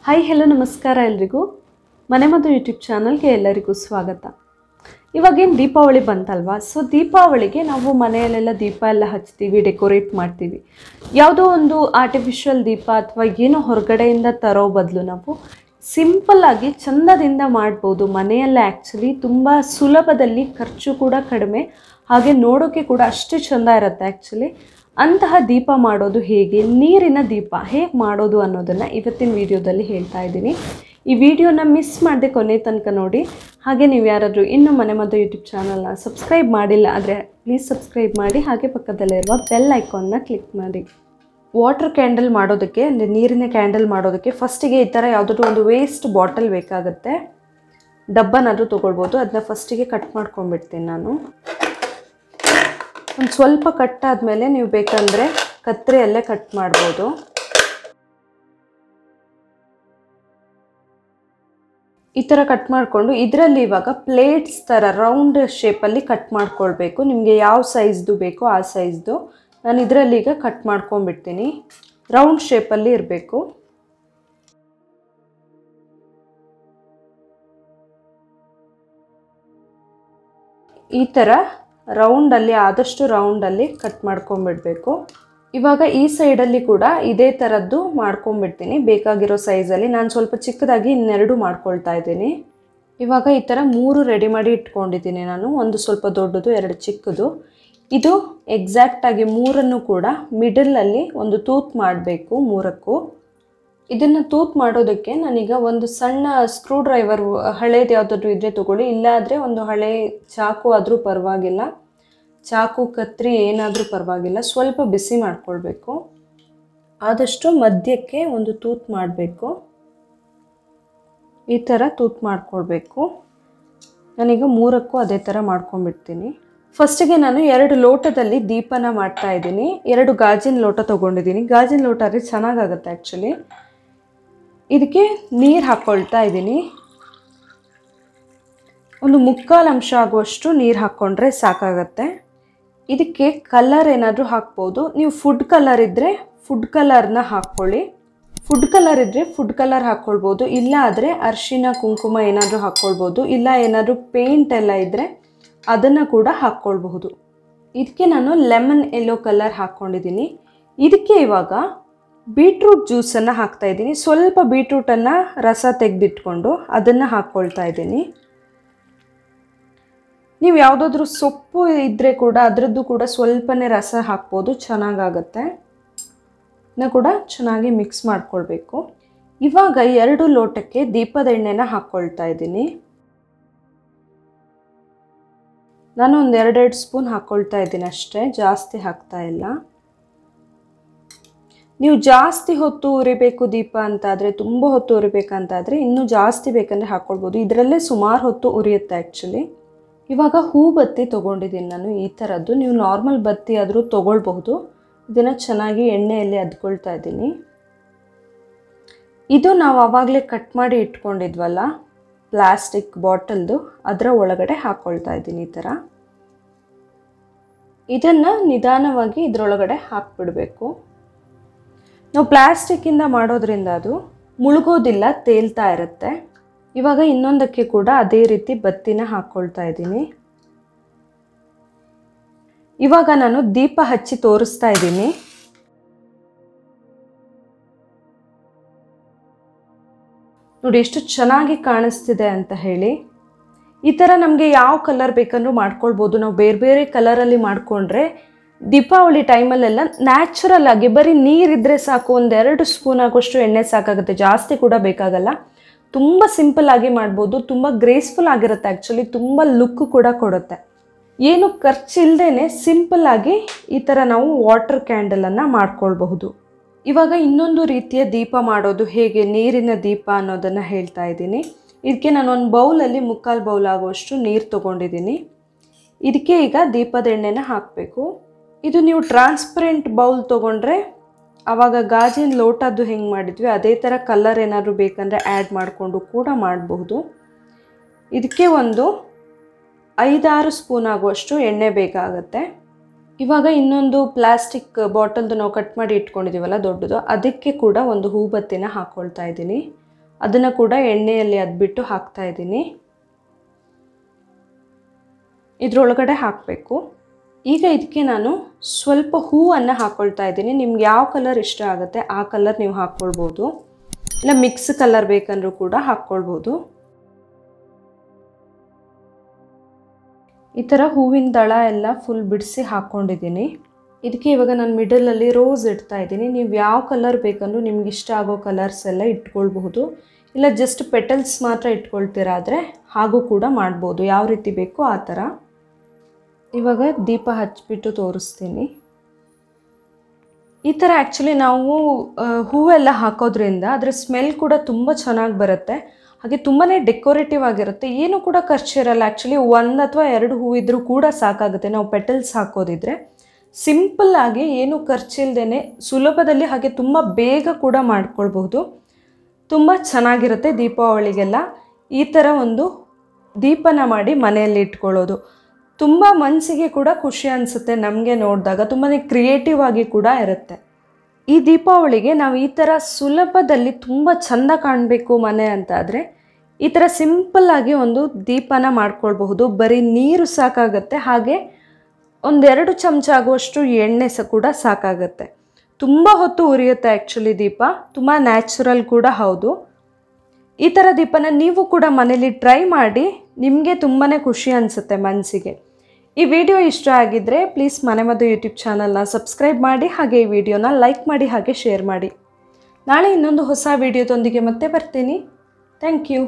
Hi hello ನಮಸ್ಕಾರ ಎಲ್ರಿಗೂ ManeMaddhu YouTube ಚಾನಲ್ಗೆ ಎಲ್ಲರಿಗೂ ಸ್ವಾಗತ. ಇವಾಗೇನು ದೀಪಾವಳಿ ಬಂತಲ್ವಾ, ಸೊ ದೀಪಾವಳಿಗೆ ನಾವು ಮನೆಯಲ್ಲೆಲ್ಲ ದೀಪ ಎಲ್ಲ ಹಚ್ತೀವಿ, ಡೆಕೋರೇಟ್ ಮಾಡ್ತೀವಿ. ಯಾವುದೋ ಒಂದು ಆರ್ಟಿಫಿಷಿಯಲ್ ದೀಪ ಅಥವಾ ಏನೋ ಹೊರಗಡೆಯಿಂದ ತರೋ ಬದಲು ನಾವು ಸಿಂಪಲ್ಲಾಗಿ ಚಂದದಿಂದ ಮಾಡ್ಬೋದು ಮನೆಯಲ್ಲೇ. ಆ್ಯಕ್ಚುಲಿ ತುಂಬ ಸುಲಭದಲ್ಲಿ, ಖರ್ಚು ಕೂಡ ಕಡಿಮೆ, ಹಾಗೆ ನೋಡೋಕ್ಕೆ ಕೂಡ ಅಷ್ಟೇ ಚೆಂದ ಇರುತ್ತೆ. ಆ್ಯಕ್ಚುಲಿ ಅಂತಹ ದೀಪ ಮಾಡೋದು ಹೇಗೆ, ನೀರಿನ ದೀಪ ಹೇಗೆ ಮಾಡೋದು ಅನ್ನೋದನ್ನು ಇವತ್ತಿನ ವಿಡಿಯೋದಲ್ಲಿ ಹೇಳ್ತಾ ಇದ್ದೀನಿ. ಈ ವಿಡಿಯೋನ ಮಿಸ್ ಮಾಡದೆ ಕೊನೆ ತನಕ ನೋಡಿ. ಹಾಗೆ ನೀವು ಯಾರಾದರೂ ಇನ್ನೂ ManeMaddhu ಯೂಟ್ಯೂಬ್ ಚಾನಲ್ನ ಸಬ್ಸ್ಕ್ರೈಬ್ ಮಾಡಿಲ್ಲ ಆದರೆ ಪ್ಲೀಸ್ ಸಬ್ಸ್ಕ್ರೈಬ್ ಮಾಡಿ, ಹಾಗೆ ಪಕ್ಕದಲ್ಲಿರುವ ಬೆಲ್ ಐಕಾನ್ನ ಕ್ಲಿಕ್ ಮಾಡಿ. ವಾಟರ್ ಕ್ಯಾಂಡಲ್ ಮಾಡೋದಕ್ಕೆ, ಅಂದರೆ ನೀರಿನ ಕ್ಯಾಂಡಲ್ ಮಾಡೋದಕ್ಕೆ ಫಸ್ಟಿಗೆ ಈ ಥರ ಯಾವುದಾದ್ರೂ ಒಂದು ವೇಸ್ಟ್ ಬಾಟಲ್ ಬೇಕಾಗುತ್ತೆ. ಡಬ್ಬನಾದರೂ ತೊಗೊಳ್ಬೋದು. ಅದನ್ನ ಫಸ್ಟಿಗೆ ಕಟ್ ಮಾಡ್ಕೊಂಡ್ಬಿಡ್ತೀನಿ ನಾನು. ಒಂದು ಸ್ವಲ್ಪ ಕಟ್ಟಾದಮೇಲೆ ನೀವು ಬೇಕಂದರೆ ಕತ್ತರಿಯಲ್ಲೇ ಕಟ್ ಮಾಡ್ಬೋದು. ಈ ಥರ ಕಟ್ ಮಾಡಿಕೊಂಡು ಇದರಲ್ಲಿ ಇವಾಗ ಪ್ಲೇಟ್ಸ್ ಥರ ರೌಂಡ್ ಶೇಪಲ್ಲಿ ಕಟ್ ಮಾಡ್ಕೊಳ್ಬೇಕು. ನಿಮಗೆ ಯಾವ ಸೈಜ್ದು ಬೇಕೋ ಆ ಸೈಜ್ದು. ನಾನು ಇದರಲ್ಲಿ ಈಗ ಕಟ್ ಮಾಡ್ಕೊಂಡ್ಬಿಡ್ತೀನಿ. ರೌಂಡ್ ಶೇಪಲ್ಲಿ ಇರಬೇಕು. ಈ ಥರ ರೌಂಡಲ್ಲಿ, ಆದಷ್ಟು ರೌಂಡಲ್ಲಿ ಕಟ್ ಮಾಡ್ಕೊಂಬಿಡಬೇಕು. ಇವಾಗ ಈ ಸೈಡಲ್ಲಿ ಕೂಡ ಇದೇ ಥರದ್ದು ಮಾಡ್ಕೊಂಬಿಡ್ತೀನಿ ಬೇಕಾಗಿರೋ ಸೈಜಲ್ಲಿ. ನಾನು ಸ್ವಲ್ಪ ಚಿಕ್ಕದಾಗಿ ಇನ್ನೆರಡು ಮಾಡ್ಕೊಳ್ತಾ ಇದ್ದೀನಿ. ಇವಾಗ ಈ ಥರ 3 ರೆಡಿ ಮಾಡಿ ಇಟ್ಕೊಂಡಿದ್ದೀನಿ ನಾನು. ಒಂದು ಸ್ವಲ್ಪ ದೊಡ್ಡದು, 2 ಚಿಕ್ಕದು. ಇದು ಎಕ್ಸಾಕ್ಟಾಗಿ 3 ಕೂಡ ಮಿಡಲಲ್ಲಿ ಒಂದು ತೂತ್ ಮಾಡಬೇಕು 3ಕ್ಕೂ. ಇದನ್ನು ತೂತ್ ಮಾಡೋದಕ್ಕೆ ನಾನೀಗ ಒಂದು ಸಣ್ಣ ಸ್ಕ್ರೂ ಡ್ರೈವರ್, ಹಳೇದು ಯಾವುದಾದ್ರೂ ಇದ್ದರೆ ತೊಗೊಳ್ಳಿ, ಇಲ್ಲಾದರೆ ಒಂದು ಹಳೆ ಚಾಕು ಆದರೂ ಪರವಾಗಿಲ್ಲ, ಚಾಕು ಕತ್ತರಿ ಏನಾದರೂ ಪರವಾಗಿಲ್ಲ. ಸ್ವಲ್ಪ ಬಿಸಿ ಮಾಡಿಕೊಳ್ಬೇಕು. ಆದಷ್ಟು ಮಧ್ಯಕ್ಕೆ ಒಂದು ತೂತ್ ಮಾಡಬೇಕು. ಈ ಥರ ತೂತ್ ಮಾಡ್ಕೊಳ್ಬೇಕು. ನಾನೀಗ 3ಕ್ಕೂ ಅದೇ ಥರ ಮಾಡ್ಕೊಂಡ್ಬಿಡ್ತೀನಿ. ಫಸ್ಟಿಗೆ ನಾನು 2 ಲೋಟದಲ್ಲಿ ದೀಪನ ಮಾಡ್ತಾ ಇದ್ದೀನಿ. 2 ಗಾಜಿನ ಲೋಟ ತೊಗೊಂಡಿದ್ದೀನಿ. ಗಾಜಿನ ಲೋಟ ಆದರೆ ಚೆನ್ನಾಗಾಗುತ್ತೆ ಆ್ಯಕ್ಚುಲಿ. ಇದಕ್ಕೆ ನೀರು ಹಾಕ್ಕೊಳ್ತಾ ಇದ್ದೀನಿ. ಒಂದು 3/4 ಅಂಶ ಆಗುವಷ್ಟು ನೀರು ಹಾಕ್ಕೊಂಡ್ರೆ ಸಾಕಾಗತ್ತೆ. ಇದಕ್ಕೆ ಕಲರ್ ಏನಾದರೂ ಹಾಕ್ಬೋದು. ನೀವು ಫುಡ್ ಕಲರ್ ಇದ್ದರೆ ಫುಡ್ ಕಲರ್ನ ಹಾಕ್ಕೊಳ್ಳಿ. ಫುಡ್ ಕಲರ್ ಇದ್ದರೆ ಫುಡ್ ಕಲರ್ ಹಾಕ್ಕೊಳ್ಬೋದು. ಇಲ್ಲ ಆದರೆ ಅರಿಶಿನ, ಕುಂಕುಮ ಏನಾದರೂ ಹಾಕ್ಕೊಳ್ಬೋದು. ಇಲ್ಲ ಏನಾದರೂ ಪೇಂಟ್ ಎಲ್ಲ ಇದ್ದರೆ ಅದನ್ನು ಕೂಡ ಹಾಕ್ಕೊಳ್ಬಹುದು. ಇದಕ್ಕೆ ನಾನು ಲೆಮನ್ ಯೆಲ್ಲೋ ಕಲರ್ ಹಾಕ್ಕೊಂಡಿದ್ದೀನಿ. ಇದಕ್ಕೆ ಇವಾಗ ಬೀಟ್ರೂಟ್ ಜ್ಯೂಸನ್ನು ಹಾಕ್ತಾಯಿದ್ದೀನಿ. ಸ್ವಲ್ಪ ಬೀಟ್ರೂಟನ್ನು ರಸ ತೆಗೆದಿಟ್ಕೊಂಡು ಅದನ್ನು ಹಾಕ್ಕೊಳ್ತಾ ಇದ್ದೀನಿ. ನೀವು ಯಾವುದಾದ್ರೂ ಸೊಪ್ಪು ಇದ್ದರೆ ಕೂಡ ಅದರದ್ದು ಕೂಡ ಸ್ವಲ್ಪನೇ ರಸ ಹಾಕ್ಬೋದು, ಚೆನ್ನಾಗಾಗತ್ತೆ. ಇದನ್ನ ಕೂಡ ಚೆನ್ನಾಗಿ ಮಿಕ್ಸ್ ಮಾಡ್ಕೊಳ್ಬೇಕು. ಇವಾಗ 2 ಲೋಟಕ್ಕೆ ದೀಪದ ಎಣ್ಣೆನ ಹಾಕ್ಕೊಳ್ತಾ ಇದ್ದೀನಿ. ನಾನು ಒಂದು 2 ಸ್ಪೂನ್ ಹಾಕ್ಕೊಳ್ತಾ ಇದ್ದೀನಿ ಅಷ್ಟೇ, ಜಾಸ್ತಿ ಹಾಕ್ತಾ ಇಲ್ಲ. ನೀವು ಜಾಸ್ತಿ ಹೊತ್ತು ಉರಿಬೇಕು ದೀಪ ಅಂತಾದರೆ, ತುಂಬ ಹೊತ್ತು ಉರಿಬೇಕಂತಾದರೆ ಇನ್ನೂ ಜಾಸ್ತಿ ಬೇಕಂದರೆ ಹಾಕ್ಕೊಳ್ಬೋದು. ಇದರಲ್ಲೇ ಸುಮಾರು ಹೊತ್ತು ಉರಿಯುತ್ತೆ ಆ್ಯಕ್ಚುಲಿ. ಇವಾಗ ಹೂ ಬತ್ತಿ ತೊಗೊಂಡಿದ್ದೀನಿ ನಾನು ಈ ಥರದ್ದು. ನೀವು ನಾರ್ಮಲ್ ಬತ್ತಿ ಆದರೂ ತೊಗೊಳ್ಬಹುದು. ಇದನ್ನು ಚೆನ್ನಾಗಿ ಎಣ್ಣೆಯಲ್ಲಿ ಅದ್ಕೊಳ್ತಾ ಇದ್ದೀನಿ. ಇದು ನಾವು ಆವಾಗಲೇ ಕಟ್ ಮಾಡಿ ಇಟ್ಕೊಂಡಿದ್ವಲ್ಲ ಪ್ಲಾಸ್ಟಿಕ್ ಬಾಟಲ್ದು, ಅದರ ಒಳಗಡೆ ಹಾಕ್ಕೊಳ್ತಾ ಇದ್ದೀನಿ ಈ ಥರ. ಇದನ್ನು ನಿಧಾನವಾಗಿ ಇದರೊಳಗಡೆ ಹಾಕ್ಬಿಡಬೇಕು. ನಾವು ಪ್ಲಾಸ್ಟಿಕ್ಕಿಂದ ಮಾಡೋದ್ರಿಂದ ಅದು ಮುಳುಗೋದಿಲ್ಲ, ತೇಲ್ತಾ ಇರುತ್ತೆ. ಇವಾಗ ಇನ್ನೊಂದಕ್ಕೆ ಕೂಡ ಅದೇ ರೀತಿ ಬತ್ತಿನ ಹಾಕ್ಕೊಳ್ತಾ ಇದ್ದೀನಿ. ಇವಾಗ ನಾನು ದೀಪ ಹಚ್ಚಿ ತೋರಿಸ್ತಾ ಇದ್ದೀನಿ. ನೋಡಿ ಎಷ್ಟು ಚೆನ್ನಾಗಿ ಕಾಣಿಸ್ತಿದೆ ಅಂತ ಹೇಳಿ. ಈ ಥರ ನಮಗೆ ಯಾವ ಕಲರ್ ಬೇಕಂದ್ರೂ ಮಾಡ್ಕೊಳ್ಬೋದು. ನಾವು ಬೇರೆ ಬೇರೆ ಕಲರಲ್ಲಿ ಮಾಡಿಕೊಂಡ್ರೆ ದೀಪಾವಳಿ ಟೈಮಲ್ಲೆಲ್ಲ ನ್ಯಾಚುರಲ್ ಆಗಿ ಬರೀ ನೀರಿದ್ದರೆ ಸಾಕು, 1-2 ಸ್ಪೂನ್ ಆಗುವಷ್ಟು ಎಣ್ಣೆ ಸಾಕಾಗುತ್ತೆ, ಜಾಸ್ತಿ ಕೂಡ ಬೇಕಾಗಲ್ಲ. ತುಂಬ ಸಿಂಪಲ್ಲಾಗಿ ಮಾಡ್ಬೋದು. ತುಂಬ ಗ್ರೇಸ್ಫುಲ್ ಆಗಿರುತ್ತೆ ಆ್ಯಕ್ಚುಲಿ. ತುಂಬ ಲುಕ್ ಕೂಡ ಕೊಡುತ್ತೆ. ಏನು ಖರ್ಚಿಲ್ಲದೇ ಸಿಂಪಲ್ಲಾಗಿ ಈ ಥರ ನಾವು ವಾಟರ್ ಕ್ಯಾಂಡಲನ್ನು ಮಾಡ್ಕೊಳ್ಬಹುದು. ಇವಾಗ ಇನ್ನೊಂದು ರೀತಿಯ ದೀಪ ಮಾಡೋದು ಹೇಗೆ, ನೀರಿನ ದೀಪ ಅನ್ನೋದನ್ನು ಹೇಳ್ತಾ ಇದ್ದೀನಿ. ಇದಕ್ಕೆ ನಾನು ಒಂದು ಬೌಲಲ್ಲಿ 3/4 ಬೌಲ್ ಆಗುವಷ್ಟು ನೀರು ತೊಗೊಂಡಿದ್ದೀನಿ. ಇದಕ್ಕೆ ಈಗ ದೀಪದ ಎಣ್ಣೆನ ಹಾಕಬೇಕು. ಇದು ನೀವು ಟ್ರಾನ್ಸ್ಪರೆಂಟ್ ಬೌಲ್ ತೊಗೊಂಡ್ರೆ ಆವಾಗ ಗಾಜಿನ ಲೋಟದ್ದು ಹೆಂಗೆ ಮಾಡಿದ್ವಿ ಅದೇ ಥರ ಕಲರ್ ಏನಾದರೂ ಬೇಕಂದರೆ ಆ್ಯಡ್ ಮಾಡಿಕೊಂಡು ಕೂಡ ಮಾಡಬಹುದು. ಇದಕ್ಕೆ ಒಂದು 5-6 ಸ್ಪೂನ್ ಆಗುವಷ್ಟು ಎಣ್ಣೆ ಬೇಕಾಗುತ್ತೆ. ಇವಾಗ ಇನ್ನೊಂದು ಪ್ಲಾಸ್ಟಿಕ್ ಬಾಟಲ್ದು ನಾವು ಕಟ್ ಮಾಡಿ ಇಟ್ಕೊಂಡಿದ್ದೀವಲ್ಲ ದೊಡ್ಡದು, ಅದಕ್ಕೆ ಕೂಡ ಒಂದು ಹೂಬತ್ತಿನ ಹಾಕ್ಕೊಳ್ತಾ ಇದ್ದೀನಿ. ಅದನ್ನು ಕೂಡ ಎಣ್ಣೆಯಲ್ಲಿ ಅದ್ಬಿಟ್ಟು ಹಾಕ್ತಾ ಇದ್ದೀನಿ. ಇದರೊಳಗಡೆ ಹಾಕಬೇಕು. ಈಗ ಇದಕ್ಕೆ ನಾನು ಸ್ವಲ್ಪ ಹೂವನ್ನು ಹಾಕ್ಕೊಳ್ತಾ ಇದ್ದೀನಿ. ನಿಮ್ಗೆ ಯಾವ ಕಲರ್ ಇಷ್ಟ ಆಗುತ್ತೆ ಆ ಕಲರ್ ನೀವು ಹಾಕ್ಕೊಳ್ಬೋದು, ಇಲ್ಲ ಮಿಕ್ಸ್ ಕಲರ್ ಬೇಕಂದ್ರೂ ಕೂಡ ಹಾಕ್ಕೊಳ್ಬೋದು. ಈ ಥರ ಹೂವಿನ ದಳ ಎಲ್ಲ ಫುಲ್ ಬಿಡಿಸಿ ಹಾಕ್ಕೊಂಡಿದ್ದೀನಿ. ಇದಕ್ಕೆ ಇವಾಗ ನಾನು ಮಿಡಲಲ್ಲಿ ರೋಸ್ ಇಡ್ತಾ ಇದ್ದೀನಿ. ನೀವು ಯಾವ ಕಲರ್ ಬೇಕಂದ್ರೂ ನಿಮ್ಗೆ ಇಷ್ಟ ಆಗೋ ಕಲರ್ಸ್ ಎಲ್ಲ ಇಟ್ಕೊಳ್ಬಹುದು, ಇಲ್ಲ ಜಸ್ಟ್ ಪೆಟಲ್ಸ್ ಮಾತ್ರ ಇಟ್ಕೊಳ್ತೀರಾದರೆ ಹಾಗೂ ಕೂಡ ಮಾಡ್ಬೋದು, ಯಾವ ರೀತಿ ಬೇಕೋ ಆ ಥರ. ಇವಾಗ ದೀಪ ಹಚ್ಬಿಟ್ಟು ತೋರಿಸ್ತೀನಿ. ಈ ಥರ ಆ್ಯಕ್ಚುಲಿ ನಾವು ಹೂವೆಲ್ಲ ಹಾಕೋದ್ರಿಂದ ಅದರ ಸ್ಮೆಲ್ ಕೂಡ ತುಂಬ ಚೆನ್ನಾಗಿ ಬರುತ್ತೆ, ಹಾಗೆ ತುಂಬಾ ಡೆಕೋರೇಟಿವ್ ಆಗಿರುತ್ತೆ. ಏನು ಕೂಡ ಖರ್ಚಿರಲ್ಲ. ಆ್ಯಕ್ಚುಲಿ 1 ಅಥವಾ 2 ಹೂವಿದ್ರೂ ಕೂಡ ಸಾಕಾಗುತ್ತೆ ನಾವು ಪೆಟಲ್ಸ್ ಹಾಕೋದಿದ್ರೆ. ಸಿಂಪಲ್ ಆಗಿ ಏನು ಖರ್ಚಿಲ್ದೇ ಸುಲಭದಲ್ಲಿ ಹಾಗೆ ತುಂಬ ಬೇಗ ಕೂಡ ಮಾಡ್ಕೊಳ್ಬಹುದು. ತುಂಬ ಚೆನ್ನಾಗಿರುತ್ತೆ ದೀಪಾವಳಿಗೆಲ್ಲ ಈ ಥರ ಒಂದು ದೀಪನ ಮಾಡಿ ಮನೆಯಲ್ಲಿ ಇಟ್ಕೊಳ್ಳೋದು. ತುಂಬ ಮನಸ್ಸಿಗೆ ಕೂಡ ಖುಷಿ ಅನಿಸುತ್ತೆ ನಮಗೆ ನೋಡಿದಾಗ, ತುಂಬಾ ಕ್ರಿಯೇಟಿವ್ ಆಗಿ ಕೂಡ ಇರುತ್ತೆ. ಈ ದೀಪಾವಳಿಗೆ ನಾವು ಈ ಥರ ಸುಲಭದಲ್ಲಿ ತುಂಬ ಚೆಂದ ಕಾಣಬೇಕು ಮನೆ ಅಂತಾದರೆ ಈ ಥರ ಸಿಂಪಲ್ಲಾಗಿ ಒಂದು ದೀಪನ ಮಾಡ್ಕೊಳ್ಬಹುದು. ಬರೀ ನೀರು ಸಾಕಾಗುತ್ತೆ, ಹಾಗೆ 1-2 ಚಮಚ ಆಗುವಷ್ಟು ಎಣ್ಣೆ ಕೂಡ ಸಾಕಾಗುತ್ತೆ. ತುಂಬ ಹೊತ್ತು ಉರಿಯುತ್ತೆ ಆ್ಯಕ್ಚುಲಿ ದೀಪ, ತುಂಬ ನ್ಯಾಚುರಲ್ ಕೂಡ ಹೌದು. ಈ ಥರ ದೀಪನ ನೀವು ಕೂಡ ಮನೇಲಿ ಟ್ರೈ ಮಾಡಿ, ನಿಮಗೆ ತುಂಬಾ ಖುಷಿ ಅನಿಸುತ್ತೆ ಮನಸ್ಸಿಗೆ. ಈ ವಿಡಿಯೋ ಇಷ್ಟ ಆಗಿದ್ದರೆ ಪ್ಲೀಸ್ ಮನೆಮದ್ದು ಯೂಟ್ಯೂಬ್ ಚಾನಲ್ನ ಸಬ್ಸ್ಕ್ರೈಬ್ ಮಾಡಿ, ಹಾಗೆ ಈ ವಿಡಿಯೋನ ಲೈಕ್ ಮಾಡಿ, ಹಾಗೆ ಶೇರ್ ಮಾಡಿ. ನಾಳೆ ಇನ್ನೊಂದು ಹೊಸ ವಿಡಿಯೋದೊಂದಿಗೆ ಮತ್ತೆ ಬರ್ತೀನಿ. Thank you.